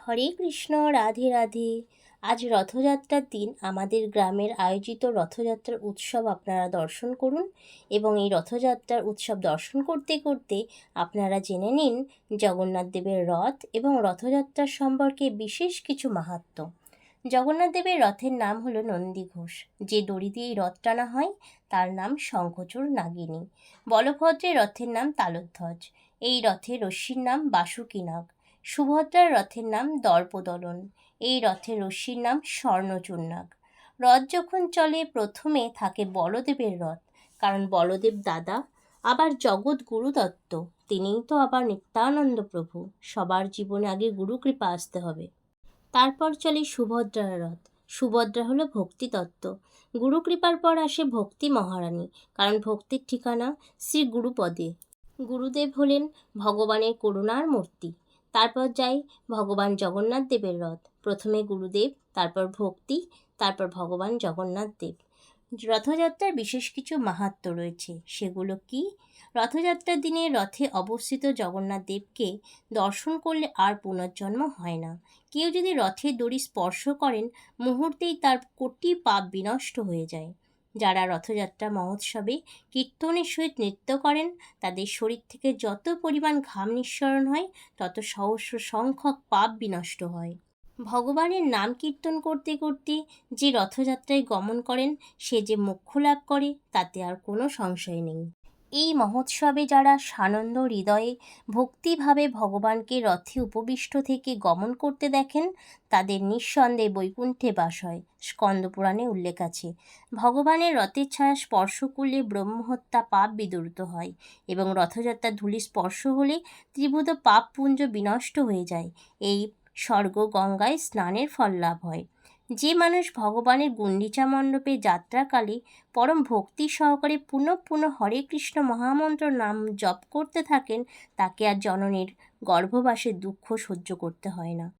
হরে কৃষ্ণ, রাধে রাধে। আজ রথযাত্রার দিন আমাদের গ্রামের আয়োজিত রথযাত্রার উৎসব আপনারা দর্শন করুন এবং এই রথযাত্রার উৎসব দর্শন করতে করতে আপনারা জেনে নিন জগন্নাথ দেবের রথ এবং রথযাত্রার সম্পর্কে বিশেষ কিছু মাহাত্ম্য। জগন্নাথ দেবের রথের নাম হলো নন্দীঘোষ। যে দড়ি দিয়ে এই রথ টানা হয় তার নাম শঙ্খচূড় নাগিনী। বলভদ্রের রথের নাম তালধ্বজ। এই রথের রশ্মির নাম বাসুকীনাগ। সুভদ্রার রথের নাম দর্পদলন। এই রথের রশ্মির নাম স্বর্ণচূর্ণাগ। রথ যখন চলে প্রথমে থাকে বলদেবের রথ, কারণ বলদেব দাদা, আবার জগৎ গুরু দত্ত, তিনিই তো আবার নিত্যানন্দ প্রভু। সবার জীবনে আগে গুরু কৃপা আসতে হবে। তারপর চলে সুভদ্রার রথ। সুভদ্রা হলো ভক্তি তত্ত্ব। গুরু কৃপার পর আসে ভক্তি মহারানী, কারণ ভক্তির ঠিকানা শ্রী গুরুপদে। গুরুদেব হলেন ভগবানের করুণার মূর্তি। তারপর যাই ভগবান জগন্নাথ দেবের রথ। প্রথমে গুরুদেব, তারপর ভক্তি, তারপর ভগবান জগন্নাথ দেব। রথযাত্রার বিশেষ কিছু মাহাত্ম্য রয়েছে, সেগুলো কি? রথযাত্রার দিনে রথে অবস্থিত জগন্নাথ দেবকে দর্শন করলে আর পুনর্জন্ম হয় না। কেউ যদি রথের দড়ি স্পর্শ করেন, মুহূর্তেই তার কোটি পাপ বিনষ্ট হয়ে যায়। যারা রথযাত্রা মহোৎসবে কীর্তনের সহিত নৃত্য করেন, তাদের শরীর থেকে যত পরিমাণ ঘাম নিঃসরণ হয়, তত সহস্র সংখ্যক পাপ বিনষ্ট হয়। ভগবানের নাম কীর্তন করতে করতে যে রথযাত্রায় গমন করেন, সে যে মোক্ষ লাভ করে তাতে আর কোনো সংশয় নেই। এই মহোৎসবে যারা সানন্দ হৃদয়ে ভক্তিভাবে ভগবানকে রথে উপবিষ্ট থেকে গমন করতে দেখেন, তাদের নিঃসন্দেহে বৈকুণ্ঠে বাস হয়। স্কন্দপুরাণে উল্লেখ আছে, ভগবানের রথের ছায়া স্পর্শ করলে ব্রহ্মহত্যা পাপ বিদূরিত হয় এবং রথযাত্রার ধূলি স্পর্শ হলে ত্রিভুত পাপ পুঞ্জ বিনষ্ট হয়ে যায়। এই স্বর্গ গঙ্গায় স্নানের ফল লাভ হয়। যে মানুষ ভগবানের গুন্ডিচা মণ্ডপে যাত্রাকালে পরম ভক্তি সহকারে পুনঃ পুনঃ হরে কৃষ্ণ মহামন্ত্র নাম জপ করতে থাকেন, তাকে আর জননীর গর্ভবাসের দুঃখ সহ্য করতে হয় না।